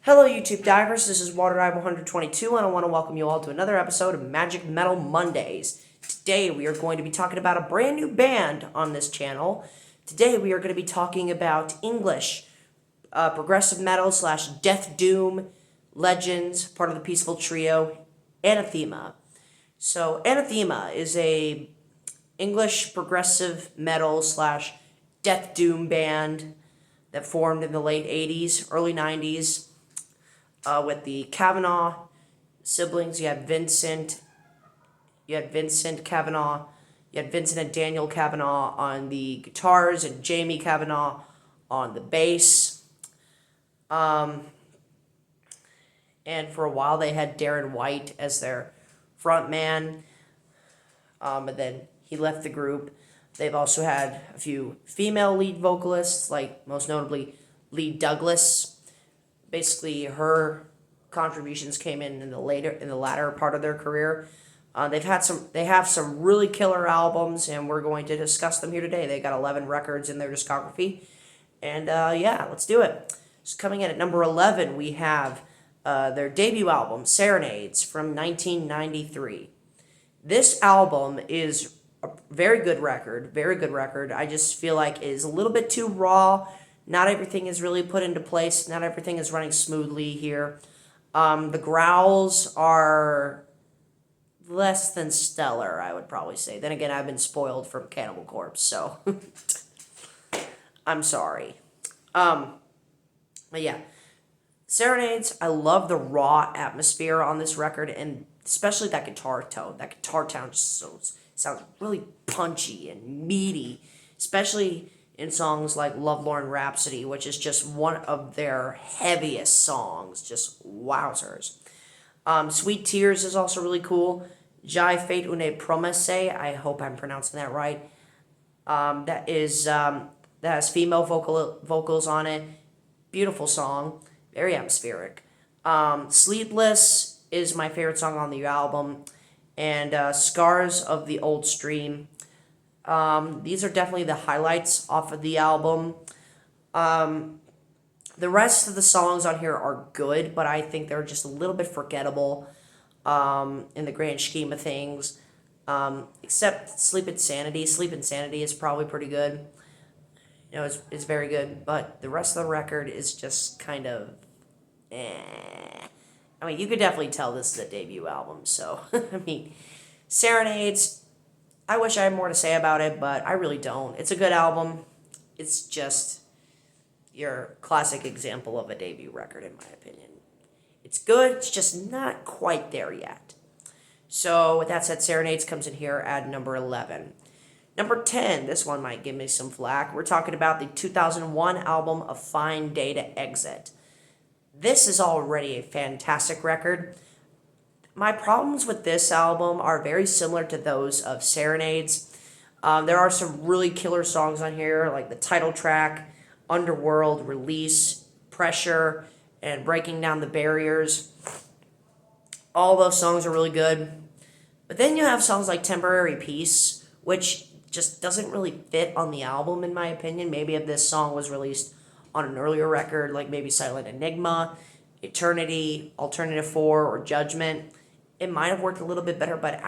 Hello YouTube Divers, this is Water Dive 122 and I want to welcome you all to another episode of Magic Metal Mondays. Today we are going to be talking about a brand new band on this channel. Today we are going to be talking about English progressive metal slash death doom legends, part of the Peaceville Trio, Anathema. So Anathema is a English progressive metal slash death doom band that formed in the late 80s, early 90s. With the Kavanaugh siblings, you had Vincent Kavanaugh, you had Vincent and Daniel Kavanaugh on the guitars, and Jamie Kavanaugh on the bass. And for a while they had Darren White as their front man, and then he left the group. They've also had a few female lead vocalists, like most notably Lee Douglas. Basically, her contributions came in the latter part of their career. They have some really killer albums, and we're going to discuss them here today. They got 11 records in their discography, and yeah, let's do it. So coming in at number 11, we have their debut album, Serenades, from 1993. This album is a very good record. I just feel like it is a little bit too raw. Not everything is really put into place. Not everything is running smoothly here. The growls are less than stellar, I would probably say. Then again, I've been spoiled from Cannibal Corpse, so I'm sorry. But yeah, Serenades, I love the raw atmosphere on this record, and especially that guitar tone. That guitar tone just sounds really punchy and meaty, especially in songs like Lovelorn Rhapsody, which is just one of their heaviest songs, just wowzers. Sweet Tears is also really cool. Jai Fate Une Promesse, I hope I'm pronouncing that right. That has female vocals on it. Beautiful song, very atmospheric. Sleepless is my favorite song on the album, and Scars of the Old Stream. These are definitely the highlights off of the album. The rest of the songs on here are good, but I think they're just a little bit forgettable in the grand scheme of things. Except Sleep Insanity. Sleep Insanity is probably pretty good. You know, it's very good, but the rest of the record is just kind of I mean, you could definitely tell this is a debut album, so, I mean, Serenades, I wish I had more to say about it, but I really don't. It's a good album. It's just your classic example of a debut record, in my opinion. It's good, it's just not quite there yet. So, with that said, Serenades comes in here at number 11. Number 10, this one might give me some flack. We're talking about the 2001 album, A Fine Day to Exit. This is already a fantastic record. My problems with this album are very similar to those of Serenades. There are some really killer songs on here, like the title track, Underworld, Release, Pressure, and Breaking Down the Barriers. All those songs are really good. But then you have songs like Temporary Peace, which just doesn't really fit on the album, in my opinion. Maybe if this song was released on an earlier record, like maybe Silent Enigma, Eternity, Alternative 4, or Judgment, it might have worked a little bit better, but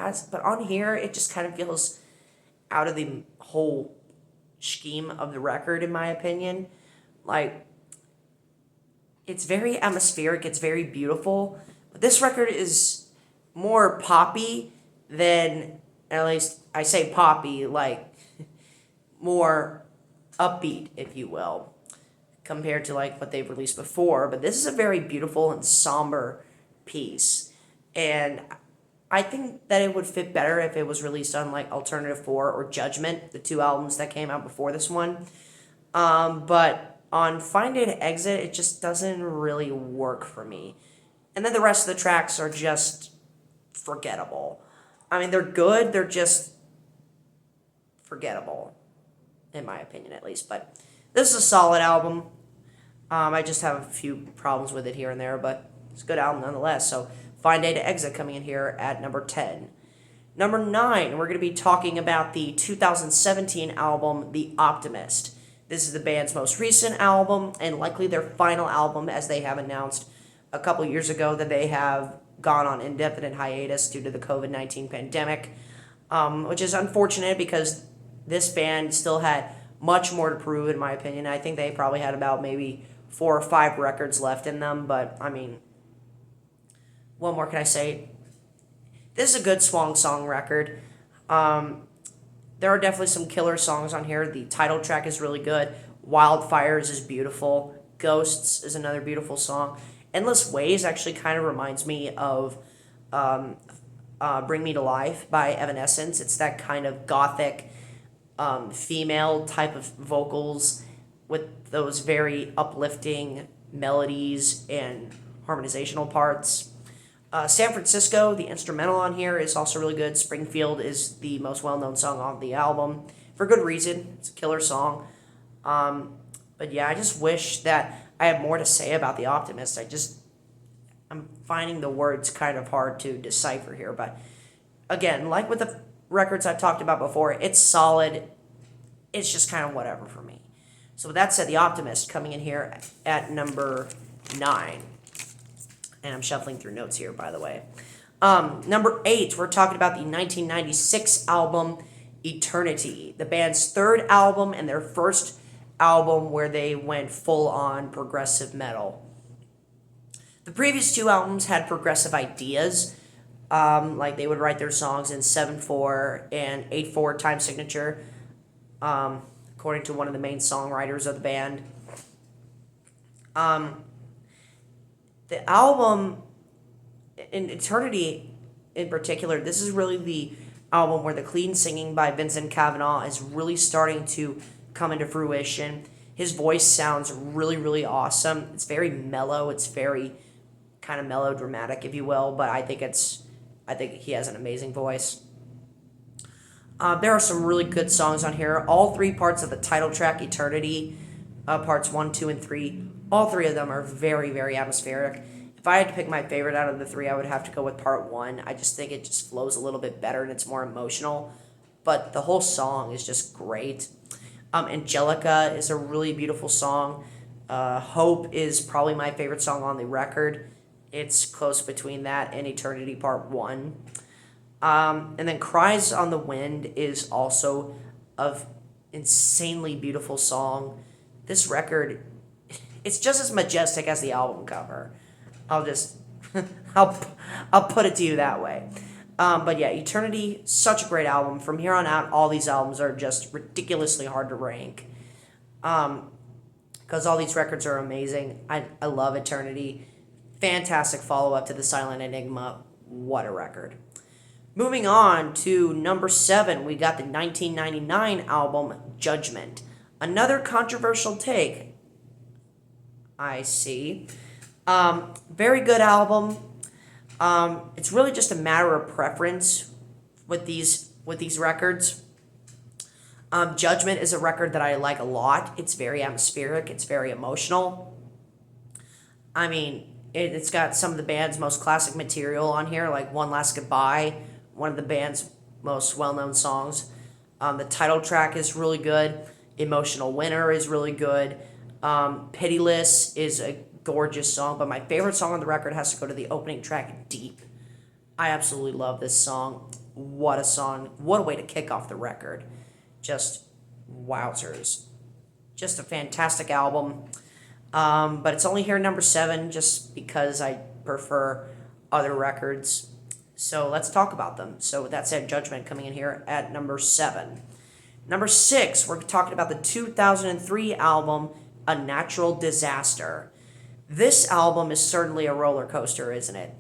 on here, it just kind of feels out of the whole scheme of the record, in my opinion. Like, it's very atmospheric, it's very beautiful, but this record is more poppy than, at least I say poppy, like, more upbeat, if you will, compared to like what they've released before. But this is a very beautiful and somber piece, and I think that it would fit better if it was released on like Alternative 4 or Judgment, the two albums that came out before this one. But on Fine Day to Exit, it just doesn't really work for me. And then the rest of the tracks are just forgettable. I mean, they're good, they're just forgettable, in my opinion at least. But this is a solid album. I just have a few problems with it here and there, but it's a good album nonetheless. So, Fine Day to Exit coming in here at number 10. Number 9, we're going to be talking about the 2017 album, The Optimist. This is the band's most recent album, and likely their final album, as they have announced a couple years ago that they have gone on indefinite hiatus due to the COVID-19 pandemic, which is unfortunate because this band still had much more to prove, in my opinion. I think they probably had about maybe 4 or 5 records left in them, but I mean, what more can I say? This is a good song record. There are definitely some killer songs on here. The title track is really good. Wildfires is beautiful. Ghosts is another beautiful song. Endless Ways actually kind of reminds me of Bring Me to Life by Evanescence. It's that kind of gothic female type of vocals with those very uplifting melodies and harmonizational parts. San Francisco, the instrumental on here, is also really good. Springfield is the most well-known song on the album, for good reason. It's a killer song. But yeah, I just wish that I had more to say about The Optimist. I'm finding the words kind of hard to decipher here. But again, like with the records I've talked about before, it's solid. It's just kind of whatever for me. So with that said, The Optimist coming in here at number 9. And I'm shuffling through notes here, by the way. Number 8, we're talking about the 1996 album, Eternity. The band's 3rd album and their first album where they went full-on progressive metal. The previous 2 albums had progressive ideas. Like they would write their songs in 7/4 and 8/4 time signature, according to one of the main songwriters of the band. The album, in Eternity in particular, this is really the album where the clean singing by Vincent Cavanaugh is really starting to come into fruition. His voice sounds really, really awesome. It's very mellow. It's very kind of melodramatic, if you will, but I think he has an amazing voice. There are some really good songs on here. All 3 parts of the title track, Eternity, parts 1, 2, and 3, all 3 of them are very, very atmospheric. If I had to pick my favorite out of the 3, I would have to go with part 1. I just think it just flows a little bit better and it's more emotional. But the whole song is just great. Angelica is a really beautiful song. Hope is probably my favorite song on the record. It's close between that and Eternity Part 1. And then Cries on the Wind is also an insanely beautiful song. This record, it's just as majestic as the album cover. I'll put it to you that way. But yeah, Eternity, such a great album. From here on out, all these albums are just ridiculously hard to rank. Because all these records are amazing. I love Eternity. Fantastic follow-up to The Silent Enigma. What a record. Moving on to number 7, we got the 1999 album, Judgment. Another controversial take, I see. Very good album. It's really just a matter of preference with these records. Judgment is a record that I like a lot. It's very atmospheric. It's very emotional. I mean, it's got some of the band's most classic material on here, like One Last Goodbye, one of the band's most well-known songs. The title track is really good. Emotional Winter is really good. Pitiless is a gorgeous song, but my favorite song on the record has to go to the opening track, Deep. I absolutely love this song. What a song. What a way to kick off the record. Just wowzers. Just a fantastic album. But it's only here number 7 just because I prefer other records. So let's talk about them. So with that said, Judgment coming in here at number 7. Number 6, we're talking about the 2003 album, A Natural Disaster. This album is certainly a roller coaster, isn't it?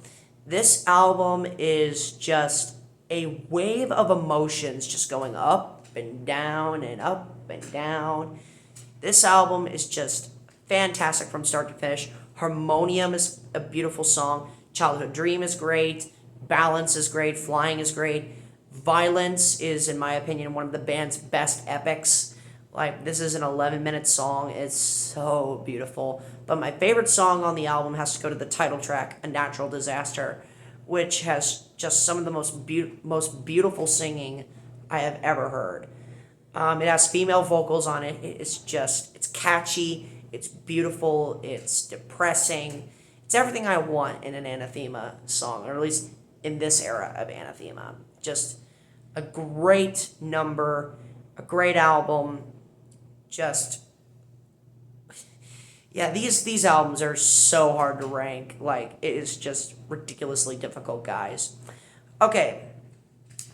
This album is just a wave of emotions just going up and down and up and down. This album is just fantastic from start to finish. Harmonium is a beautiful song. Childhood Dream is great. Balance is great. Flying is great. Violence is, in my opinion, one of the band's best epics. Like, this is an 11-minute song. It's so beautiful. But my favorite song on the album has to go to the title track, A Natural Disaster, which has just some of the most beautiful singing I have ever heard. It has female vocals on it. It's catchy. It's beautiful. It's depressing. It's everything I want in an Anathema song, or at least in this era of Anathema. Just a great number, a great album. Just, yeah, these albums are so hard to rank. Like, it is just ridiculously difficult, guys. Okay,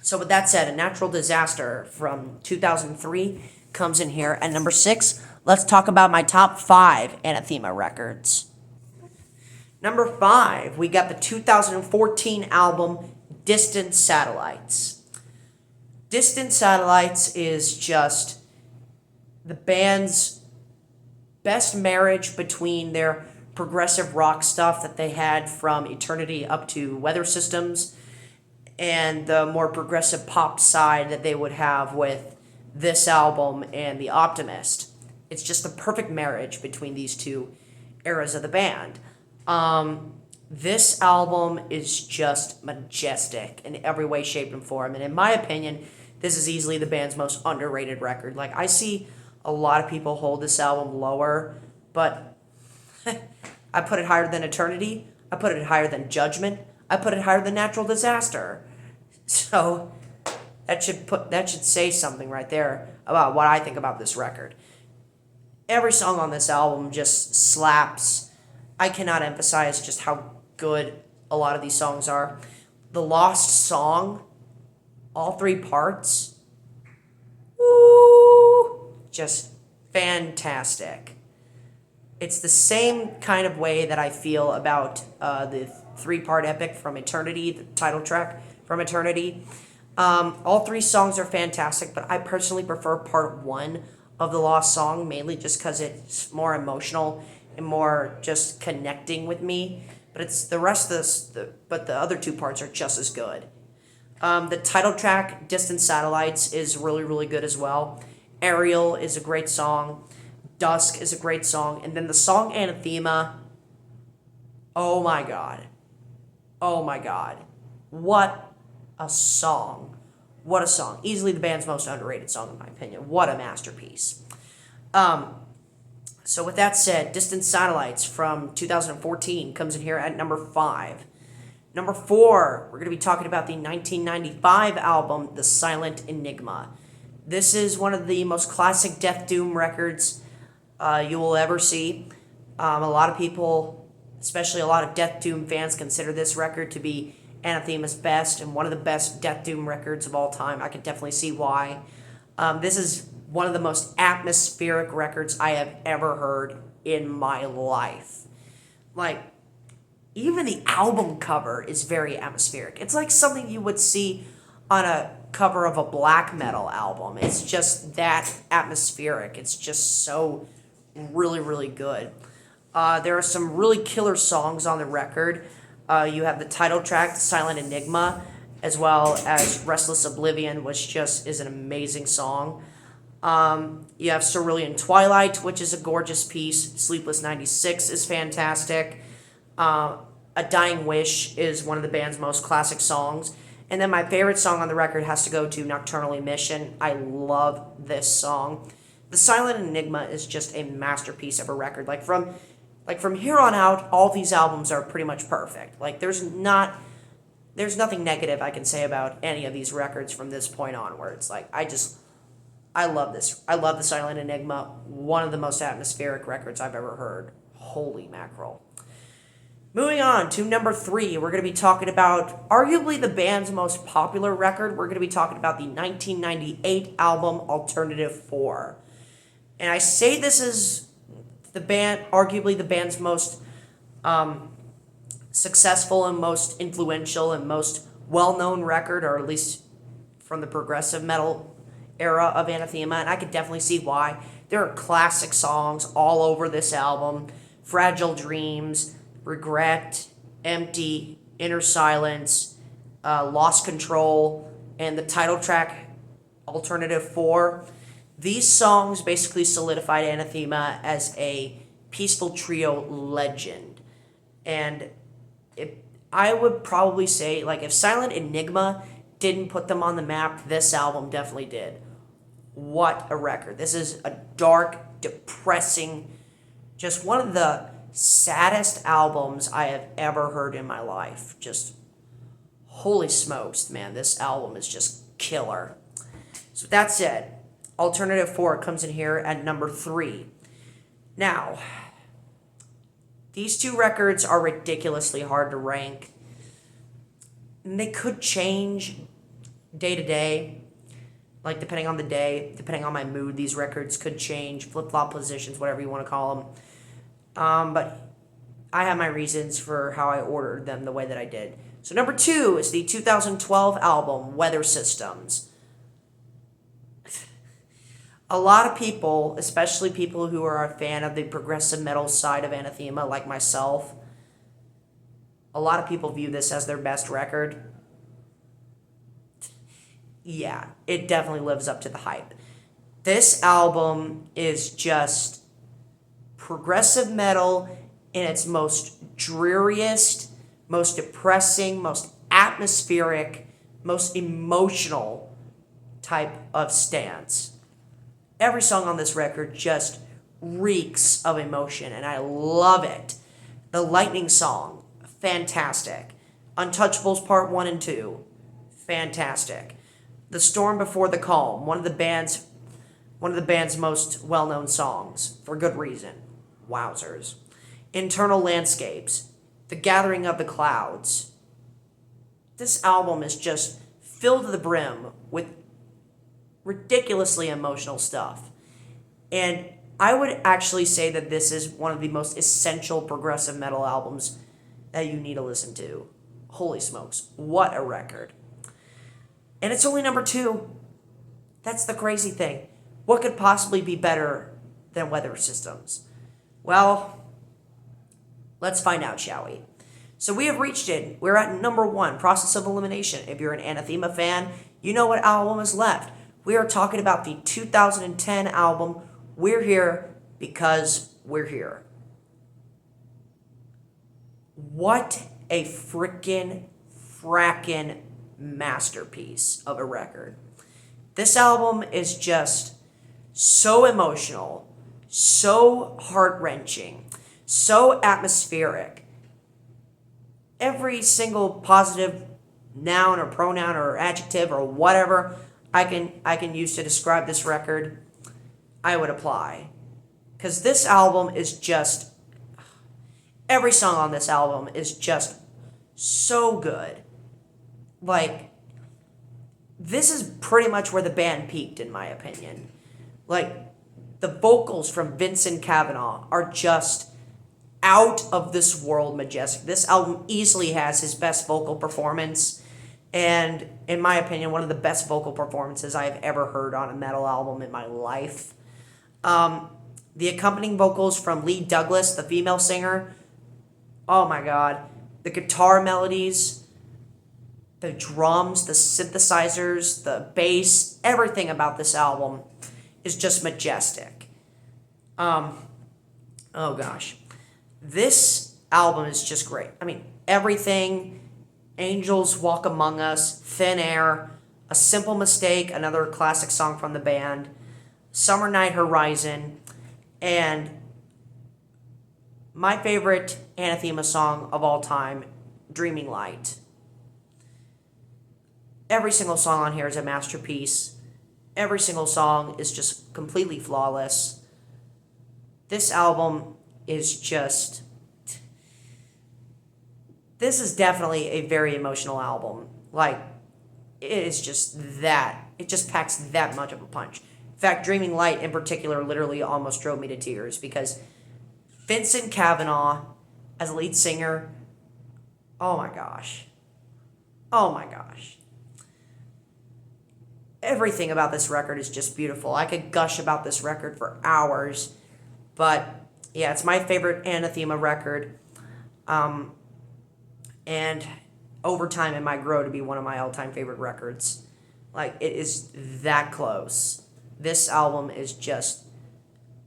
so with that said, A Natural Disaster from 2003 comes in here at number 6. Let's talk about my top 5 Anathema records. Number 5, we got the 2014 album Distant Satellites. Distant Satellites is just the band's best marriage between their progressive rock stuff that they had from Eternity up to Weather Systems and the more progressive pop side that they would have with this album and The Optimist. It's just the perfect marriage between these two eras of the band. This album is just majestic in every way, shape, and form. And in my opinion, this is easily the band's most underrated record. Like, I see a lot of people hold this album lower, but I put it higher than Eternity. I put it higher than Judgment. I put it higher than Natural Disaster. So that should say something right there about what I think about this record. Every song on this album just slaps. I cannot emphasize just how good a lot of these songs are. The Lost Song, all 3 parts, woo, just fantastic. It's the same kind of way that I feel about the 3-part epic from Eternity, the title track from Eternity. All 3 songs are fantastic, but I personally prefer part 1 of The Lost Song, mainly just because it's more emotional and more just connecting with me. But it's the rest of this, but the other 2 parts are just as good. The title track, Distant Satellites, is really, really good as well. Aerial is a great song. Dusk is a great song. And then the song Anathema, oh my god. Oh my god. What a song. What a song. Easily the band's most underrated song, in my opinion. What a masterpiece. So with that said, Distant Satellites from 2014 comes in here at number 5. Number 4, we're going to be talking about the 1995 album, The Silent Enigma. This is one of the most classic Death Doom records you will ever see. A lot of people, especially a lot of Death Doom fans, consider this record to be Anathema's best and one of the best Death Doom records of all time. I can definitely see why. This is one of the most atmospheric records I have ever heard in my life. Like, even the album cover is very atmospheric. It's like something you would see on a cover of a black metal album. It's just that atmospheric. It's just so really, really good. There are some really killer songs on the record. You have the title track, Silent Enigma, as well as Restless Oblivion, which just is an amazing song. You have Cerulean Twilight, which is a gorgeous piece. Sleepless 96 is fantastic. A Dying Wish is one of the band's most classic songs. And then my favorite song on the record has to go to Nocturnal Emission. I love this song. The Silent Enigma is just a masterpiece of a record. Like from here on out, all these albums are pretty much perfect. Like there's nothing negative I can say about any of these records from this point onwards. Like I love this. I love The Silent Enigma. One of the most atmospheric records I've ever heard. Holy mackerel. Moving on to number 3, we're going to be talking about arguably the band's most popular record. We're going to be talking about the 1998 album Alternative 4. And I say this is arguably the band's most successful and most influential and most well-known record, or at least from the progressive metal era of Anathema, and I could definitely see why. There are classic songs all over this album. Fragile Dreams, Regret, Empty, Inner Silence, Lost Control, and the title track, Alternative 4. These songs basically solidified Anathema as a Peaceville Trio legend. And I would probably say, like, if Silent Enigma didn't put them on the map, this album definitely did. What a record. This is a dark, depressing, just one of the saddest albums I have ever heard in my life. Just holy smokes, man, this album is just killer. So with that said, Alternative 4 comes in here at number 3. Now, these two records are ridiculously hard to rank. And they could change day to day. Like, depending on the day, depending on my mood, these records could change, flip-flop positions, whatever you want to call them. But I have my reasons for how I ordered them the way that I did. So number 2 is the 2012 album, Weather Systems. A lot of people, especially people who are a fan of the progressive metal side of Anathema, like myself, a lot of people view this as their best record. Yeah, it definitely lives up to the hype. This album is just progressive metal in its most dreariest, most depressing, most atmospheric, most emotional type of stance. Every song on this record just reeks of emotion, and I love it. The Lightning song, fantastic. Untouchables Part 1 and 2, fantastic. The Storm Before the Calm, one of the band's most well-known songs, for good reason. Wowzers. Internal Landscapes, The Gathering of the Clouds. This album is just filled to the brim with ridiculously emotional stuff. And I would actually say that this is one of the most essential progressive metal albums that you need to listen to. Holy smokes, what a record. And it's only number 2. That's the crazy thing. What could possibly be better than Weather Systems? Well, let's find out, shall we? So we have reached it. We're at number 1, Process of Elimination. If you're an Anathema fan, you know what album is left. We are talking about the 2010 album, We're Here Because We're Here. What a frackin' masterpiece of a record. This album is just so emotional, so heart-wrenching, so atmospheric. Every single positive noun or pronoun or adjective or whatever I can use to describe this record, I would apply. Because this album is just, every song on this album is just so good. Like, this is pretty much where the band peaked, in my opinion. Like, the vocals from Vincent Cavanaugh are just out of this world majestic. This album easily has his best vocal performance. And in my opinion, one of the best vocal performances I have ever heard on a metal album in my life. The accompanying vocals from Lee Douglas, the female singer. Oh my God. The guitar melodies, the drums, the synthesizers, the bass, everything about this album is just majestic. Oh gosh. This album is just great. I mean, everything. Angels Walk Among Us, Thin Air, A Simple Mistake, another classic song from the band, Summer Night Horizon, and my favorite Anathema song of all time, Dreaming Light. Every single song on here is a masterpiece. Every single song is just completely flawless. This album is just... This is definitely a very emotional album. Like, it is just that. It just packs that much of a punch. In fact, Dreaming Light in particular literally almost drove me to tears because Vincent Cavanaugh as a lead singer, oh my gosh. Oh my gosh. Everything about this record is just beautiful. I could gush about this record for hours. But, yeah, it's my favorite Anathema record. And over time, it might grow to be one of my all-time favorite records. Like, it is that close. This album is just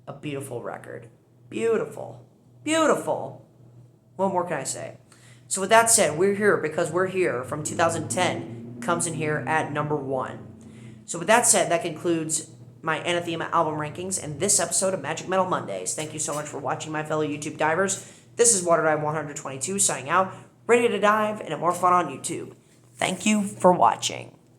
a beautiful record. Beautiful. Beautiful. What more can I say? So with that said, We're Here Because We're Here from 2010 comes in here at number 1. So with that said, that concludes my Anathema album rankings and this episode of Magic Metal Mondays. Thank you so much for watching, my fellow YouTube divers. This is Waterdrive 122 signing out, ready to dive into more fun on YouTube. Thank you for watching.